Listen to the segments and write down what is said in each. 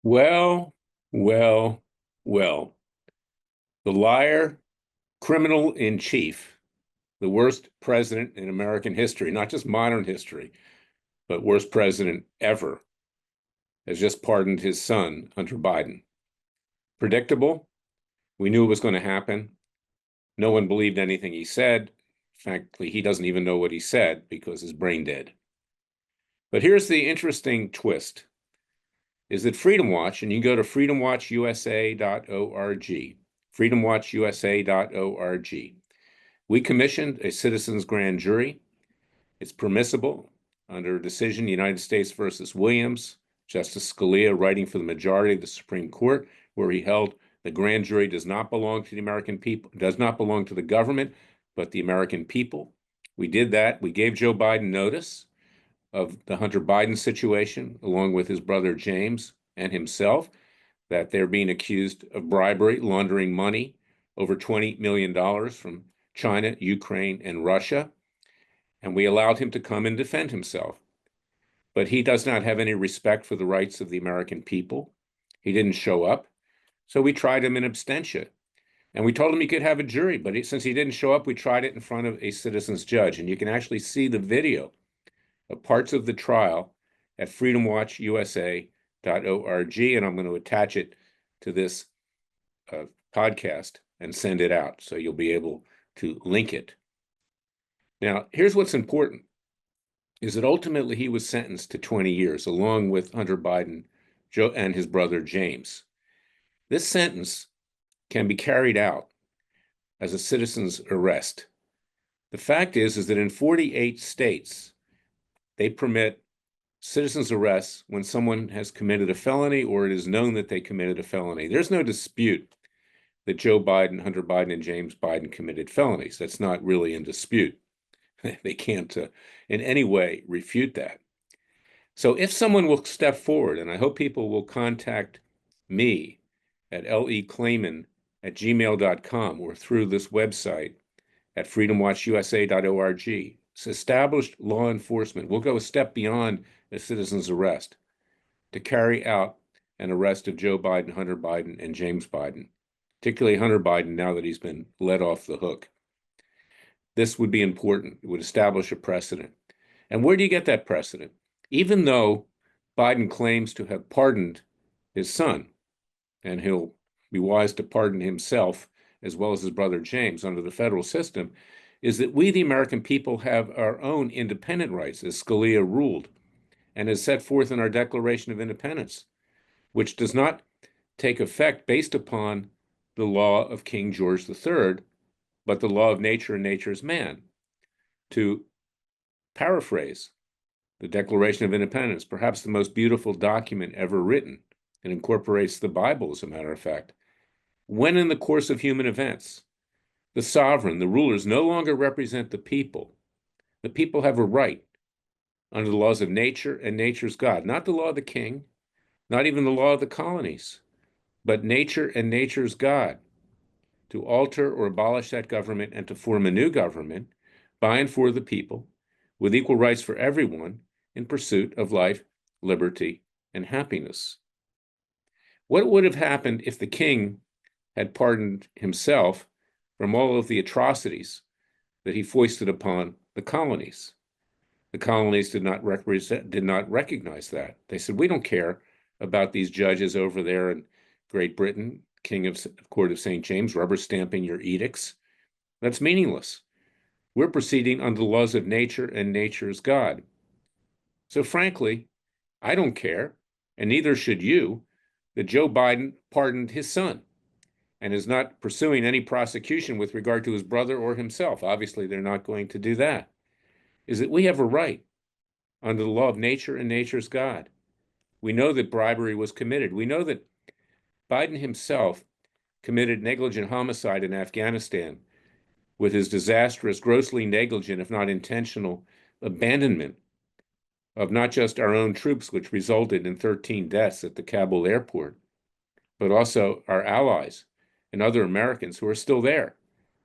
Well, well, well. The liar, criminal in chief, the worst president in American history, not just modern history, but worst president ever, has just pardoned his son, Hunter Biden. Predictable. We knew it was going to happen. No one believed anything he said. Frankly, he doesn't even know what he said because his brain dead. But here's the interesting twist, is that Freedom Watch, and you can go to freedomwatchusa.org, freedomwatchusa.org. We commissioned a citizens grand jury. It's permissible under a decision, United States versus Williams, Justice Scalia writing for the majority of the Supreme Court, where he held the grand jury does not belong to the American people, does not belong to the government, but the American people. We did that. We gave Joe Biden notice of the Hunter Biden situation, along with his brother James and himself, that they're being accused of bribery, laundering money, over $20 million from China, Ukraine, and Russia. And we allowed him to come and defend himself. But he does not have any respect for the rights of the American people. He didn't show up. So we tried him in absentia. And we told him he could have a jury, but since he didn't show up, we tried it in front of a citizen's judge. And you can actually see the video of parts of the trial at freedomwatchusa.org. And I'm going to attach it to this podcast and send it out, so you'll be able to link it. Now, here's what's important, is that ultimately he was sentenced to 20 years, along with Hunter Biden and his brother James. This sentence can be carried out as a citizen's arrest. The fact is that in 48 states, they permit citizen's arrests when someone has committed a felony or it is known that they committed a felony. There's no dispute that Joe Biden, Hunter Biden, and James Biden committed felonies. That's not really in dispute. They can't in any way refute that. So if someone will step forward, and I hope people will contact me at leclayman@gmail.com or through this website at freedomwatchusa.org, established law enforcement will go a step beyond a citizen's arrest to carry out an arrest of Joe Biden, Hunter Biden, and James Biden, particularly Hunter Biden, now that he's been let off the hook. This would be important. It would establish a precedent. And where do you get that precedent? Even though Biden claims to have pardoned his son, and he'll be wise to pardon himself as well as his brother James under the federal system, is that we, the American people, have our own independent rights, as Scalia ruled, and as set forth in our Declaration of Independence, which does not take effect based upon the law of King George III, but the law of nature and nature's man. To paraphrase the Declaration of Independence, perhaps the most beautiful document ever written, it incorporates the Bible, as a matter of fact. When in the course of human events, the sovereign, the rulers, no longer represent the people have a right under the laws of nature and nature's God, not the law of the king, not even the law of the colonies, but nature and nature's God, to alter or abolish that government and to form a new government by and for the people with equal rights for everyone in pursuit of life, liberty, and happiness. What would have happened if the king had pardoned himself from all of the atrocities that he foisted upon the colonies? The colonies did not recognize that. They said, we don't care about these judges over there in Great Britain, King of Court of St. James, rubber stamping your edicts. That's meaningless. We're proceeding under the laws of nature and nature's God. So frankly, I don't care, and neither should you, that Joe Biden pardoned his son and is not pursuing any prosecution with regard to his brother or himself. Obviously, they're not going to do that. Is that we have a right under the law of nature and nature's God. We know that bribery was committed. We know that Biden himself committed negligent homicide in Afghanistan with his disastrous, grossly negligent, if not intentional, abandonment of not just our own troops, which resulted in 13 deaths at the Kabul airport, but also our allies and other Americans who are still there,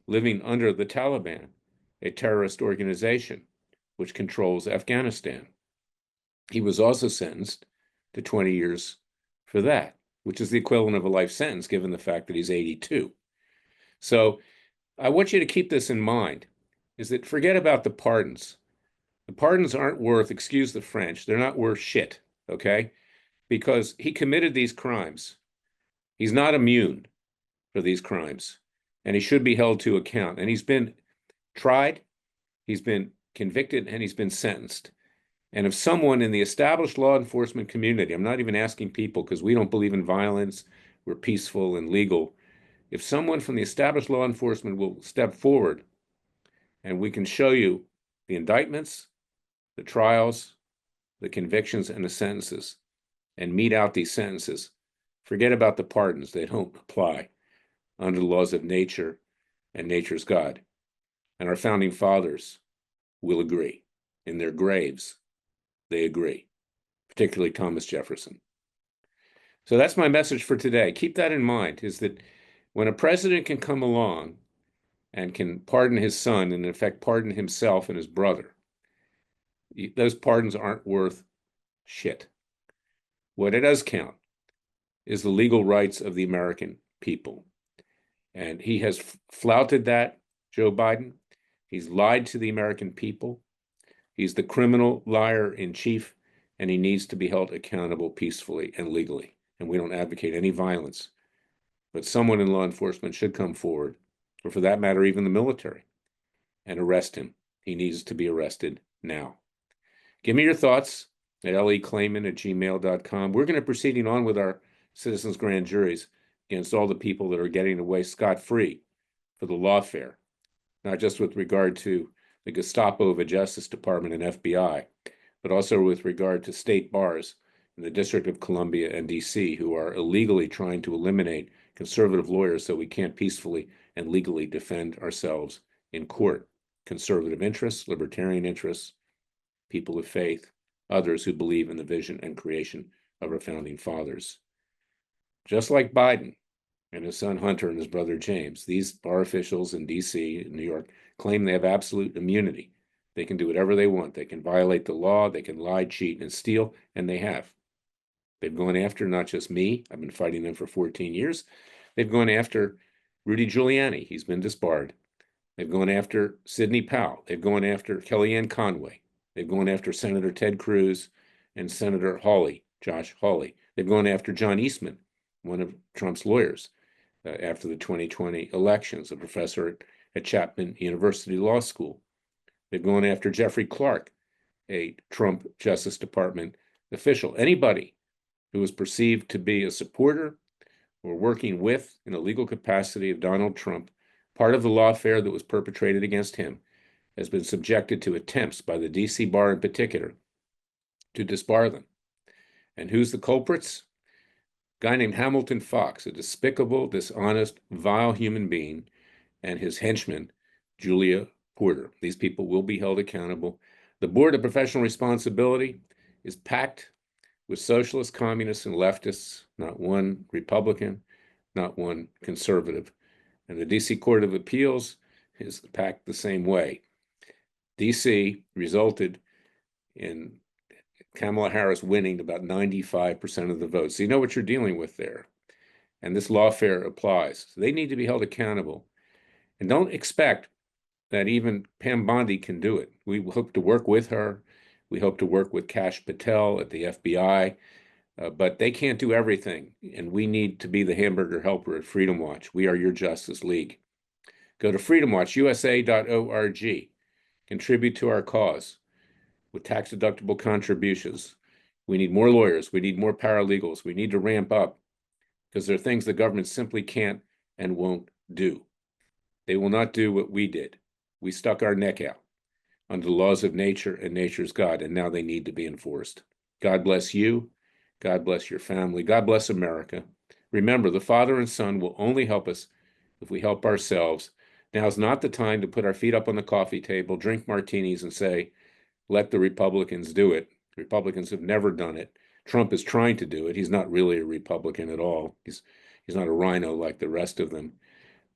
living under the Taliban, a terrorist organization which controls Afghanistan. He was also sentenced to 20 years for that, which is the equivalent of a life sentence, given the fact that he's 82. So I want you to keep this in mind, is that forget about the pardons. The pardons aren't worth, excuse the French, they're not worth shit, okay? Because he committed these crimes. He's not immune for these crimes, and he should be held to account. And he's been tried, he's been convicted, and he's been sentenced. And if someone in the established law enforcement community, I'm not even asking people because we don't believe in violence, we're peaceful and legal. If someone from the established law enforcement will step forward and we can show you the indictments, the trials, the convictions, and the sentences, and mete out these sentences, forget about the pardons. They don't apply under the laws of nature and nature's God. And our founding fathers will agree. In their graves, they agree, particularly Thomas Jefferson. So that's my message for today. Keep that in mind, is that when a president can come along and can pardon his son and in effect pardon himself and his brother, those pardons aren't worth shit. What it does count is the legal rights of the American people. And he has flouted that, Joe Biden. He's lied to the American people. He's the criminal liar in chief, and he needs to be held accountable peacefully and legally. And we don't advocate any violence. But someone in law enforcement should come forward, or for that matter, even the military, and arrest him. He needs to be arrested now. Give me your thoughts at leclayman@gmail.com. We're going to proceeding on with our citizens' grand juries against all the people that are getting away scot-free for the lawfare, not just with regard to the Gestapo, the Justice Department, and FBI, but also with regard to state bars in the District of Columbia and DC who are illegally trying to eliminate conservative lawyers so we can't peacefully and legally defend ourselves in court. Conservative interests, libertarian interests, people of faith, others who believe in the vision and creation of our founding fathers. Just like Biden and his son Hunter and his brother James, these bar officials in DC and New York claim they have absolute immunity. They can do whatever they want. They can violate the law, they can lie, cheat, and steal, and they have. They've gone after not just me, I've been fighting them for 14 years. They've gone after Rudy Giuliani, he's been disbarred. They've gone after Sidney Powell. They've gone after Kellyanne Conway. They've gone after Senator Ted Cruz and Senator Hawley, Josh Hawley. They've gone after John Eastman, one of Trump's lawyers, after the 2020 elections, a professor at Chapman University Law School. They've gone after Jeffrey Clark, a Trump Justice Department official. Anybody who was perceived to be a supporter or working with, in a legal capacity, of Donald Trump, part of the lawfare that was perpetrated against him, has been subjected to attempts by the DC bar in particular to disbar them. And who's the culprits? A guy named Hamilton Fox, a despicable, dishonest, vile human being, and his henchman, Julia Porter. These people will be held accountable. The Board of Professional Responsibility is packed with socialists, communists, and leftists, not one Republican, not one conservative. And the DC Court of Appeals is packed the same way. DC resulted in Kamala Harris winning about 95% of the votes. So you know what you're dealing with there. And this lawfare applies. So they need to be held accountable. And don't expect that even Pam Bondi can do it. We hope to work with her. We hope to work with Kash Patel at the FBI. But they can't do everything. And we need to be the hamburger helper at Freedom Watch. We are your Justice League. Go to freedomwatchusa.org. Contribute to our cause with tax-deductible contributions. We need more lawyers. We need more paralegals. We need to ramp up because there are things the government simply can't and won't do. They will not do what we did. We stuck our neck out under the laws of nature and nature's God, and now they need to be enforced. God bless you. God bless your family. God bless America. Remember, the Father and Son will only help us if we help ourselves. Now is not the time to put our feet up on the coffee table, drink martinis, and say, let the Republicans do it. Republicans have never done it. Trump is trying to do it. He's not really a Republican at all. He's not a rhino like the rest of them.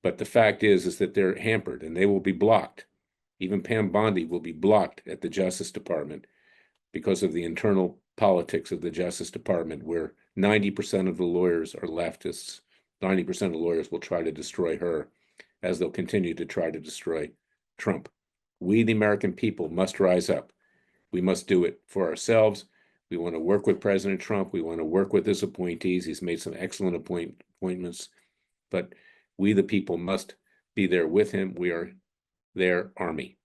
But the fact is that they're hampered and they will be blocked. Even Pam Bondi will be blocked at the Justice Department because of the internal politics of the Justice Department, where 90% of the lawyers are leftists. 90% of the lawyers will try to destroy her, as they'll continue to try to destroy Trump. We, the American people, must rise up. We must do it for ourselves. We want to work with President Trump. We want to work with his appointees. He's made some excellent appointments, but we, the people, must be there with him. We are their army.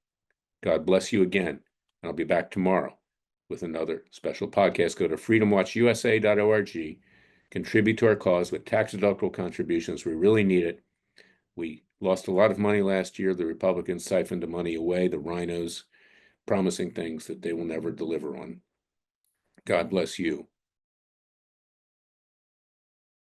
God bless you again. I'll be back tomorrow with another special podcast. Go to freedomwatchusa.org. Contribute to our cause with tax-deductible contributions. We really need it. We lost a lot of money last year. The Republicans siphoned the money away, the rhinos, promising things that they will never deliver on. God bless you.